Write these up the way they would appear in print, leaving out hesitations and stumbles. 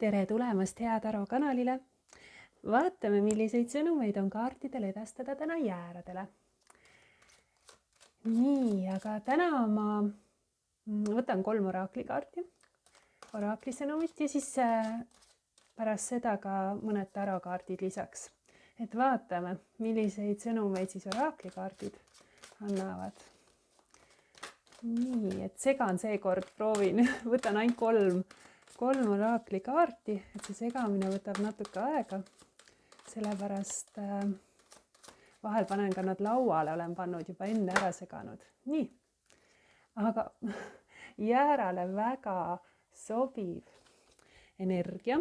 Tere tulemast Hea Taro kanalile. Vaatame, milliseid sõnumeid on kaartidel edastada täna jääradele. Nii, aga täna ma võtan 3 oraklikaarti, orakli sõnumit ja siis pärast seda ka mõned tarokaardid lisaks. Et vaatame, milliseid sõnumeid siis oraklikaardid annavad. Nii, et segan seekord, proovin, võtan ainult 3 oraklikaarti, et see segamine võtab natuke aega, sellepärast vahel panen ka nad lauale, olen pannud juba enne ära seganud. Nii, aga jäärale väga sobiv energia.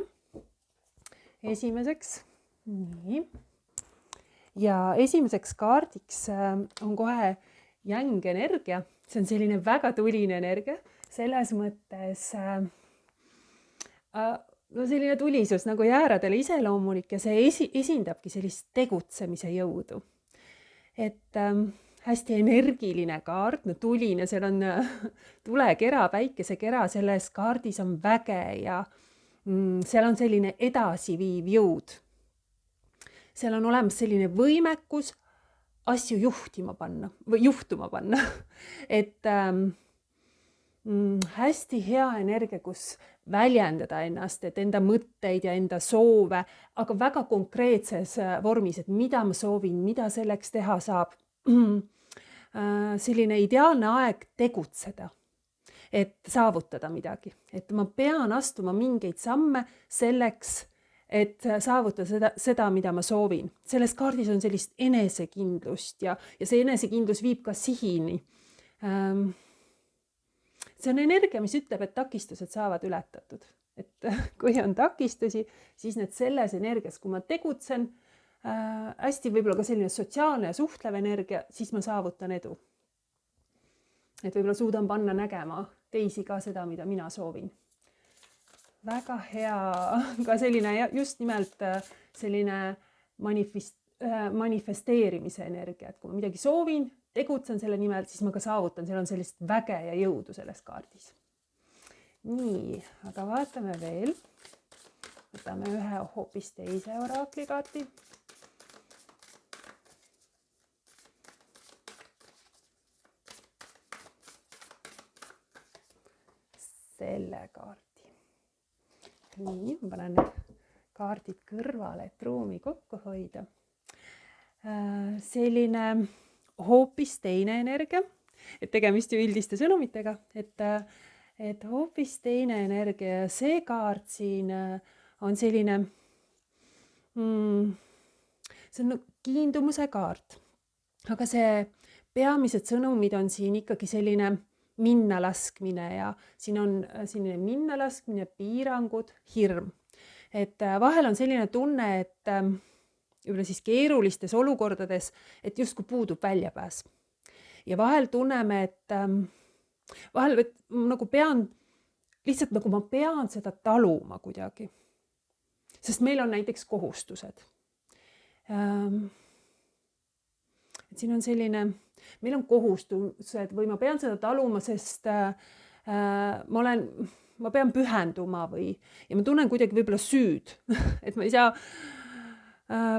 Esimeseks, nii. Ja esimeseks kaardiks on kohe jängenergia. See on selline väga tuline energia, selles mõttes selline tulisus nagu jääradele iseloomulik ja see esindabki sellist tegutsemise jõudu. Et hästi energiline kaart, no tuline, seal on tulekera, päikesekera, selles kaardis on väge ja seal on selline edasiviiv jõud. Seal on olemas selline võimekus asju juhtuma panna. Et hästi hea energia, kus väljendada ennast, et enda mõtteid ja enda soove, aga väga konkreetses vormis, et mida ma soovin, mida selleks teha saab. Selline ideaalne aeg tegutseda, et saavutada midagi. Et ma pean astuma mingeid samme selleks, et saavutada seda, mida ma soovin. Selles kaardis on sellist enesekindlust ja see enesekindlus viib ka sihini. See on energia, mis ütleb, et takistused saavad ületatud. Et kui on takistusi, siis need selles energias, kui ma tegutsen, hästi võib-olla ka selline sotsiaalne ja suhtlev energia, siis ma saavutan edu. Et võib-olla suudan panna nägema teisi ka seda, mida mina soovin. Väga hea ka selline just nimelt selline manifesteerimise energia, et kui ma midagi soovin, tegutsen selle nimel, siis ma ka saavutan, seal on sellist väge ja jõudu selles kaardis. Nii, aga vaatame veel. Võtame ühe hoopis teise oraklikaarti. Selle kaarti. Nii, ma panen need kaardid kõrvale, et ruumi kokku hoida. Selline hoopis teine energia, et tegemist ju üldiste sõnumitega, et hoopis teine energia ja see kaart siin on selline, see on kiindumuse kaart, aga see peamised sõnumid on siin ikkagi selline minna laskmine ja siin on selline minna laskmine, piirangud, hirm. Et vahel on selline tunne, et juba siis keerulistes olukordades, et justkui puudub väljapääs. Ja vahel tunneme, et vahel nagu lihtsalt nagu ma pean seda taluma kuidagi. Sest meil on näiteks kohustused. Et siin on selline, meil on kohustused või ma pean seda taluma, sest ma pean pühenduma ja ma tunnen kuidagi võib-olla süüd, et ma ei saa,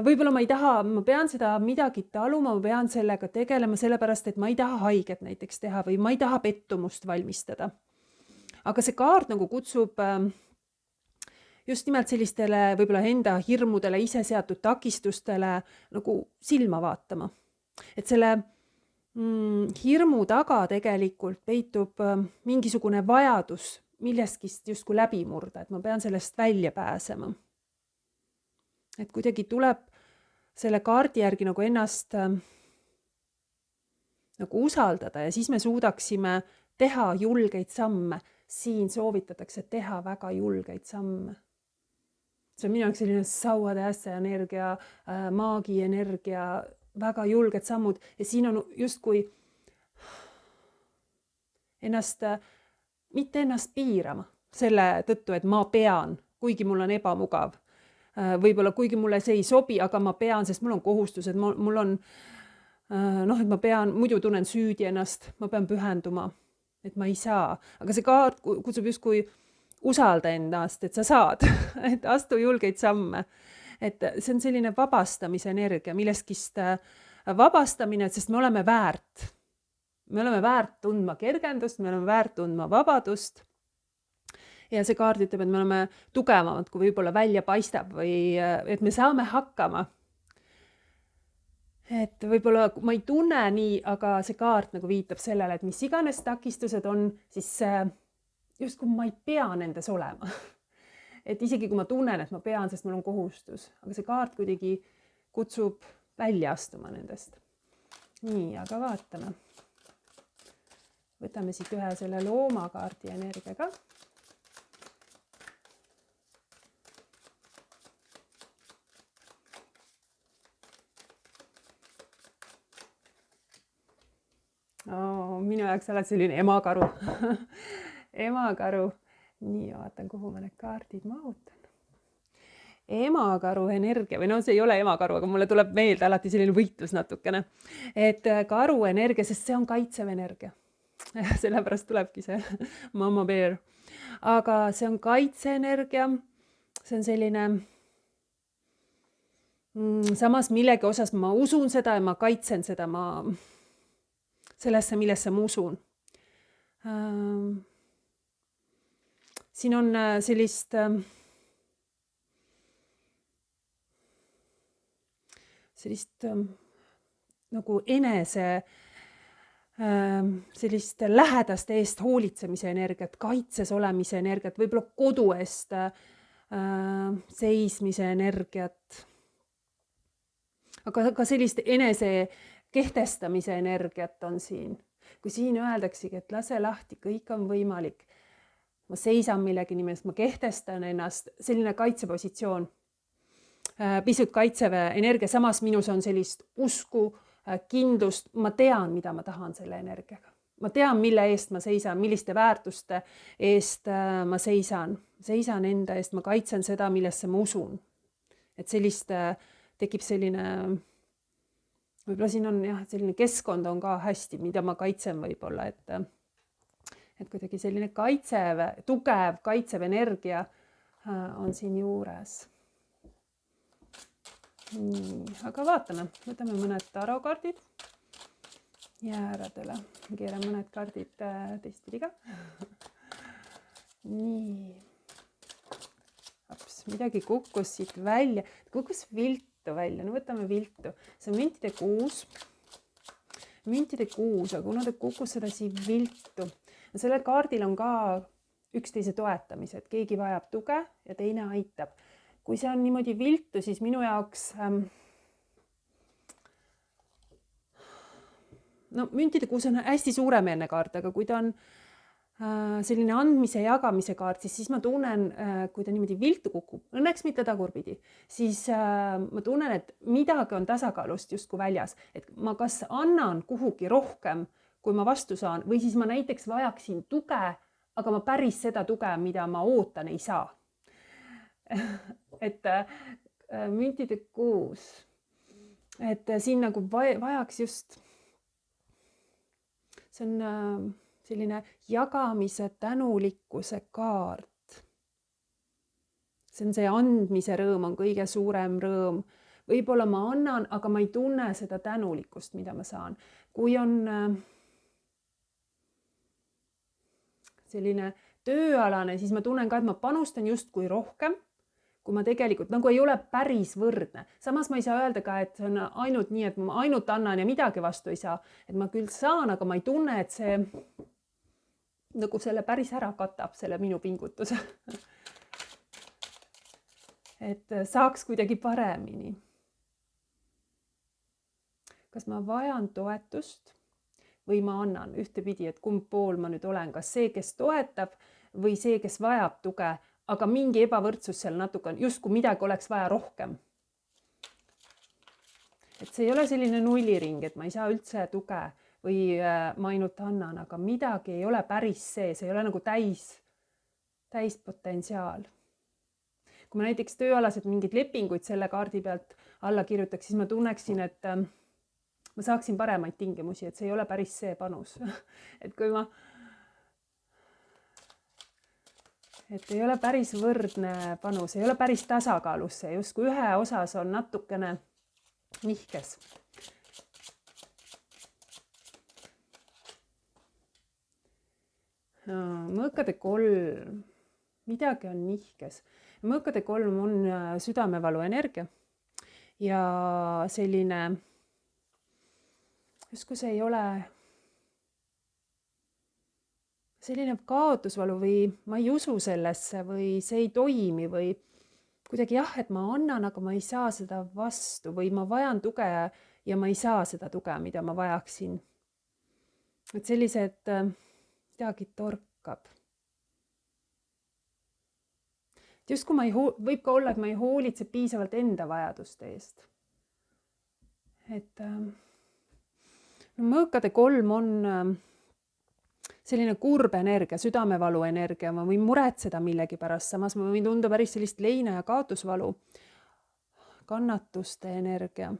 võib-olla ma ei taha, ma pean seda midagi taluma, ma pean sellega tegelema sellepärast, et ma ei taha haiget näiteks teha või ma ei taha pettumust valmistada. Aga see kaart nagu kutsub just nimelt sellistele võib-olla enda hirmudele, ise seatud takistustele nagu silma vaatama. Et selle hirmu taga tegelikult peitub mingisugune vajadus millestki justkui läbi murda, et ma pean sellest välja pääsema. Et kuidagi tuleb selle kaardi järgi nagu ennast nagu usaldada ja siis me suudaksime teha julgeid samme. Siin soovitatakse teha väga julgeid samme. See on minu jaoks selline sauade ässe energia, maagi energia, väga julged sammud ja siin on justkui mitte ennast piirama selle tõttu, et ma pean, kuigi mul on ebamugav. Võib-olla kuigi mulle see ei sobi, aga ma pean, sest mul on kohustused, mul on, et ma pean, muidu tunnen süüdi ennast, ma pean pühenduma, et ma ei saa. Aga see kaart kutsub justkui usalda ennast, et sa saad, et astu julgeid samme. Et see on selline vabastamise energia, milleskist vabastamine, sest me oleme väärt. Me oleme väärt tundma kergendust, me oleme väärt tundma vabadust. Ja see kaart ütleb, et me oleme tugevamad, kui võib-olla välja paistab või et me saame hakkama. Et võib-olla ma ei tunne nii, aga see kaart nagu viitab sellele, et mis iganes takistused on, siis just kui ma ei pea nendes olema. Et isegi kui ma tunnen, et ma pean, sest mul on kohustus, aga see kaart kuidagi kutsub välja astuma nendest. Nii, aga vaatame. Võtame siit ühe selle loomakaardi energiaga. Minu jaoks oled selline emakaru. Emakaru. Nii, vaatan, kuhu ma need kaardid mahutan. Emakaru energia, või see ei ole emakaru, aga mulle tuleb meelde alati selline võitlus natukene. Et karu energia, sest see on kaitsev energia. Sellepärast tulebki see mama bear. Aga see on kaitseenergia. See on selline samas millegi osas ma usun seda ja ma kaitsen seda, sellesse, millesse ma usun. Siin on sellist nagu enese sellist lähedaste eest hoolitsemise energiat, kaitses olemise energiat, võib-olla kodu eest seismise energiat. Aga ka sellist enese kehtestamise energiat on siin. Kui siin öeldaksegi, et lase lahti, kõik on võimalik. Ma seisan millegi nimest, ma kehtestan ennast, selline kaitsepositsioon. Pisut kaitsev energia, samas minus on sellist usku, kindlust, ma tean, mida ma tahan selle energiaga. Ma tean, mille eest ma seisan, milliste väärtuste eest ma seisan. Seisan enda eest, ma kaitsen seda, millesse ma usun. Et sellist tekib selline, võib-olla siin on selline keskkond on ka hästi, mida ma kaitsen võib-olla, et kuidagi selline kaitsev, tugev, kaitsev energia on siin juures. Nii, aga vaatame, võtame mõned tarokardid jääradele. Keeran mõned kaardid teistpidi ka. Nii. Midagi kukkus siit välja. Kukkus viltu välja. No võtame viltu. See on müntide kuus. Müntide kuus, aga kuna ta kukkus seda siin viltu. Sellel kaardil on ka üksteise toetamise, et keegi vajab tuge ja teine aitab. Kui see on niimoodi viltu, siis minu jaoks müntide kuus on hästi suuremeelne kaart, aga kui ta on selline andmise ja jagamise kaart, siis ma tunnen, kui ta niimoodi viltu kukub, õnneks mitte tagurpidi, siis ma tunnen, et midagi on tasakaalust justkui väljas. Et ma kas annan kuhugi rohkem, kui ma vastu saan, või siis ma näiteks vajaksin tuge, aga ma päris seda tuge, mida ma ootan, ei saa. Et müntide kuus, et siin nagu vajaks just, see on selline jagamise tänulikkuse kaart. See on see andmise rõõm on kõige suurem rõõm. Võib-olla ma annan, aga ma ei tunne seda tänulikkust, mida ma saan. Kui on selline tööalane, siis ma tunnen ka, et ma panustan justkui rohkem, kui ma tegelikult nagu ei ole päris võrdne. Samas ma ei saa öelda ka, et see on ainult nii, et ma ainult annan ja midagi vastu ei saa. Et ma küll saan, aga ma ei tunne, et see nagu selle päris ära katab, selle minu pingutuse. Et saaks kuidagi paremini. Kas ma vajan toetust või ma annan ühtepidi, et kumb pool ma nüüd olen, kas see, kes toetab või see, kes vajab tuge, aga mingi ebavõrdsus seal natuke on, just kui midagi oleks vaja rohkem. Et see ei ole selline nulliring, et ma ei saa üldse tuge või ma ainult annan, aga midagi ei ole päris see ei ole nagu täis potentsiaal. Kui ma näiteks tööalased mingid lepinguid selle kaardi pealt alla kirjutaks, siis ma tunneksin, et ma saaksin paremaid tingimusi, et see ei ole päris see panus. Et kui ma et ei ole päris võrdne panus, ei ole päris tasakaalus see, justkui ühe osas on natukene nihkes. Mõõkade 3, midagi on nihkes. Mõõkade 3 on südamevalu energia ja selline, justkui see ei ole selline kaotusvalu või ma ei usu sellesse või see ei toimi või kuidagi jah, et ma annan, aga ma ei saa seda vastu või ma vajan tuge ja ma ei saa seda tuge, mida ma vajaksin. Et sellised midagi torkab. Justkui võib ka olla, et ma ei hoolitse piisavalt enda vajaduste eest. Et mõõkade 3 on selline kurb energia, südamevalu energia, ma võin muretseda millegi pärast, samas ma võin tunda päris sellist leina ja kaotusvalu, kannatuste energia.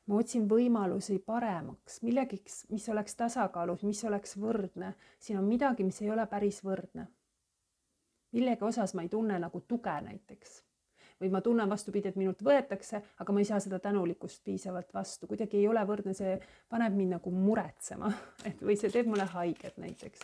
Ma otsin võimalusi paremaks, millegiks, mis oleks tasakaalus, mis oleks võrdne. Siin on midagi, mis ei ole päris võrdne. Millegi osas ma ei tunne nagu tuge näiteks. Või ma tunnen vastupidi, et minult võetakse, aga ma ei saa seda tänulikkust piisavalt vastu. Kuidagi ei ole võrdne, see paneb mind nagu muretsema. Või see teeb mulle haiget näiteks.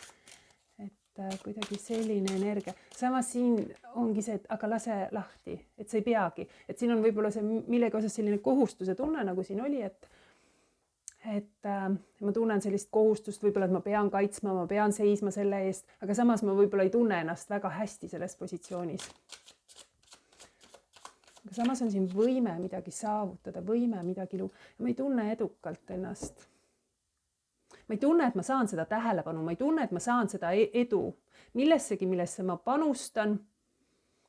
Kuidagi selline energia. Samas siin ongi see, et aga lase lahti, et sa ei peagi. Et siin on võib-olla see millegi osas selline kohustuse tunne, nagu siin oli, et ma tunnen sellist kohustust, võib-olla, et ma pean kaitsma, ma pean seisma selle eest, aga samas ma võib-olla ei tunne ennast väga hästi selles positsioonis. Aga samas on siin võime midagi saavutada, võime midagi luua. Ma ei tunne edukalt ennast. Ma ei tunne, et ma saan seda tähelepanu, ma ei tunne, et ma saan seda edu. Millessegi, millesse ma panustan,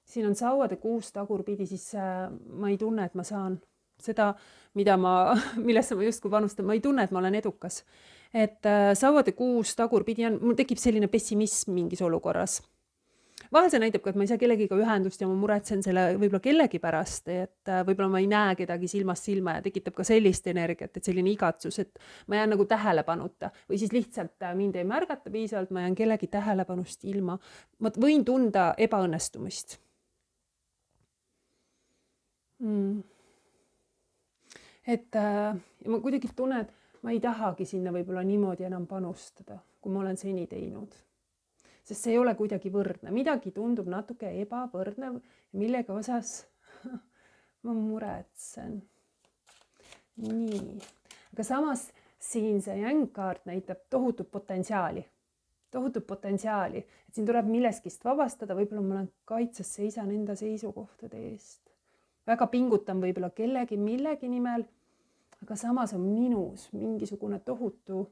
siin on sauade 6 tagurpidi, siis ma ei tunne, et ma saan seda, millesse ma justkui panustan. Ma ei tunne, et ma olen edukas. Et sauade 6 tagurpidi mul tekib selline pessimism mingis olukorras. Vahel see näitab ka, et ma ei saa kellegiga ühendust ja ma muretsen selle võib-olla kellegi pärast, et võib-olla ma ei näe kedagi silmast silma ja tekitab ka sellist energiat, et selline igatsus, et ma jään nagu tähelepanuta või siis lihtsalt mind ei märgata piisavalt, ma jään kellegi tähelepanust ilma. Ma võin tunda ebaõnnestumist. Et ma kuidagi tunnen, et ma ei tahagi sinna võib-olla niimoodi enam panustada, kui ma olen seni teinud. Sest see ei ole kuidagi võrdne. Midagi tundub natuke ebavõrdne, millega osas ma muretsen. Nii. Aga samas siin see jängkaart näitab tohutut potentsiaali. Tohutut potentsiaali. Et siin tuleb milleskist vabastada, võib-olla ma olen kaitses, seisan enda seisukohtade eest. Väga pingutan võib-olla kellegi millegi nimel, aga samas on minus mingisugune tohutu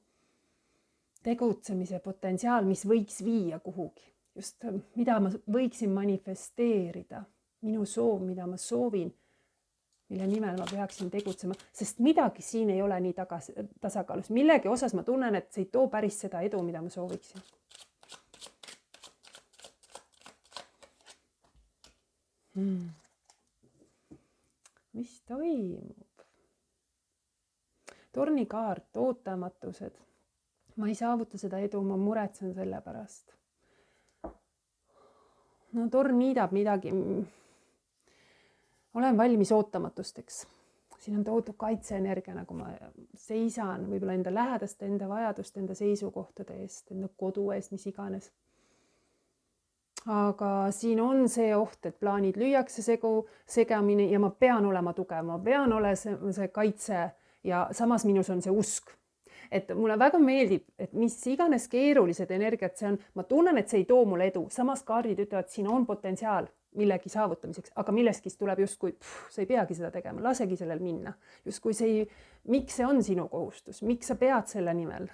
tegutsemise potentsiaal, mis võiks viia kuhugi. Just mida ma võiksin manifesteerida. Minu soov, mida ma soovin, mille nimel ma peaksin tegutsema. Sest midagi siin ei ole nii tasakaalus. Millegi osas ma tunnen, et see ei too päris seda edu, mida ma sooviksin. Mis toimub? Tornikaart, ootamatused. Ma ei saavuta seda edu, ma muretsen selle pärast. No torn niidab midagi. Olen valmis ootamatusteks. Siin on tohutu kaitseenergia, nagu ma seisan võib-olla enda lähedaste, enda vajaduste, enda seisukohtade eest, enda kodu eest, mis iganes. Aga siin on see oht, et plaanid lüüakse segamini ja ma pean olema tugev, ma pean olema see kaitse ja samas minus on see usk. Et mulle väga meeldib, et mis iganes keerulised energiat see on, ma tunnen, et see ei too mulle edu. Samas kaardid ütlevad, et siin on potentsiaal millegi saavutamiseks, aga milleskist tuleb justkui, sa ei peagi seda tegema, lasegi sellel minna. Justkui miks see on sinu kohustus, miks sa pead selle nimel?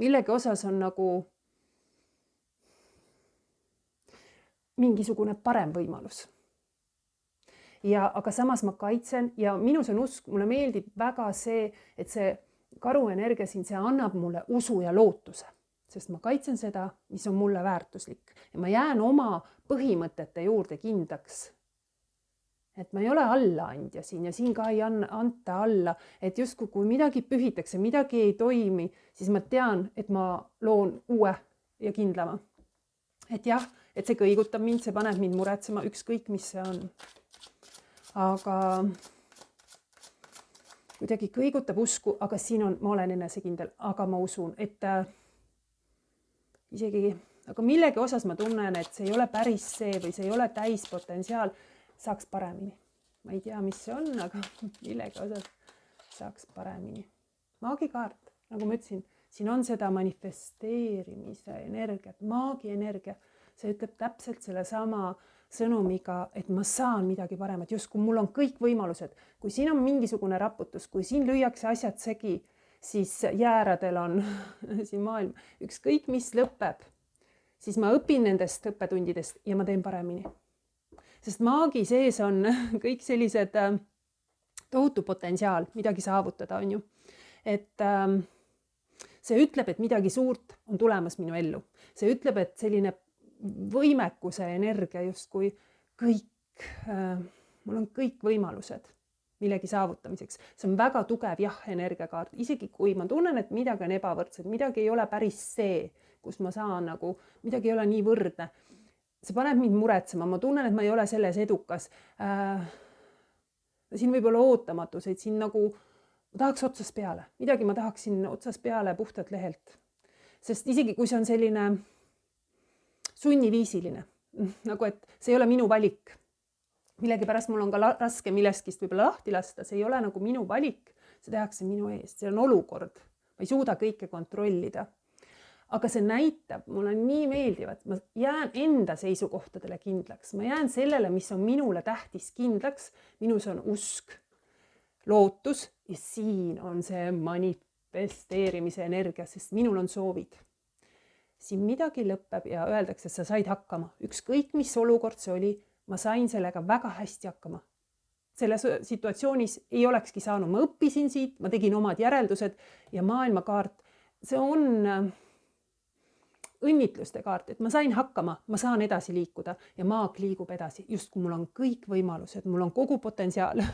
Millegi osas on nagu mingisugune parem võimalus. Aga samas ma kaitsen ja minus on usk, mulle meeldib väga see, et see karuenergia siin, see annab mulle usu ja lootuse, sest ma kaitsen seda, mis on mulle väärtuslik ja ma jään oma põhimõtete juurde kindlaks. et ma ei ole allaandja siin ja siin ka ei anta alla, et justkui kui midagi pühitakse, midagi ei toimi, siis ma tean, et ma loon uue ja kindlama. Et jah, et see kõigutab mind, see paneb mind muretsema, ükskõik mis see on. Aga kuidagi kõigutab usku, aga siin on, ma olen enesekindel, aga ma usun, et isegi, aga millegi osas ma tunnen, et see ei ole päris see või see ei ole täispotentsiaal, saaks paremini. Ma ei tea, mis see on, aga millegi osas saaks paremini. Maagikaart, nagu ma ütlesin, siin on seda manifesteerimise energiat, maagienergia. See ütleb täpselt selle sama sõnumiga, et ma saan midagi paremat, just kui mul on kõik võimalused. Kui siin on mingisugune raputus, kui siin lüüakse asjad segi, siis jääradel on siin maailm, ükskõik mis lõpeb, siis ma õpin nendest õppetundidest ja ma teen paremini. Sest maagi sees on kõik sellised tohutu potentsiaal midagi saavutada, on ju. Et see ütleb, et midagi suurt on tulemas minu ellu. See ütleb, et selline võimekuse energia justkui kõik, mul on kõik võimalused millegi saavutamiseks. See on väga tugev jah-energiakaart. Isegi kui ma tunnen, et midagi on ebavõrdselt, midagi ei ole päris see, kus ma saan nagu, midagi ei ole nii võrdne. See paneb mind muretsema, ma tunnen, et ma ei ole selles edukas. Siin võib olla ootamatuseid, siin nagu ma tahaks otsast peale. Midagi ma tahaksin otsast peale puhtalt lehelt. Sest isegi kui see on selline sunniviisiline, nagu et see ei ole minu valik. Millegi pärast mul on ka raske milleskist võib-olla lahti lasta, see ei ole nagu minu valik, see tehakse minu eest, see on olukord. Ma ei suuda kõike kontrollida. Aga see näitab, mulle nii meeldivad, ma jään enda seisukohtadele kindlaks. Ma jään sellele, mis on minule tähtis kindlaks. Minus on usk, lootus ja siin on see manifesteerimise energia, sest minul on soovid. Siin midagi lõpeb ja öeldakse, et sa said hakkama. Ükskõik mis olukord see oli, ma sain sellega väga hästi hakkama. Selles situatsioonis ei olekski saanud. Ma õppisin siit, ma tegin omad järeldused ja maailmakaart, see on õnnitluste kaart, et ma sain hakkama, ma saan edasi liikuda ja maag liigub edasi, just kui mul on kõik võimalused, mul on kogu potentsiaal.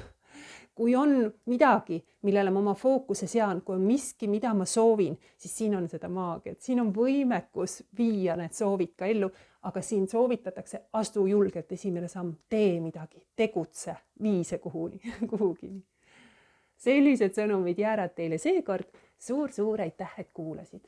Kui on midagi, millele ma oma fookuse sean, kui on miski, mida ma soovin, siis siin on seda maagiat, siin on võimekus viia need soovid ka ellu, aga siin soovitatakse, astu julgelt esimene samm, tee midagi, tegutse, vii see kuhugi. Sellised sõnumid jäärad teile seekord. Suur aitäh, et kuulasid.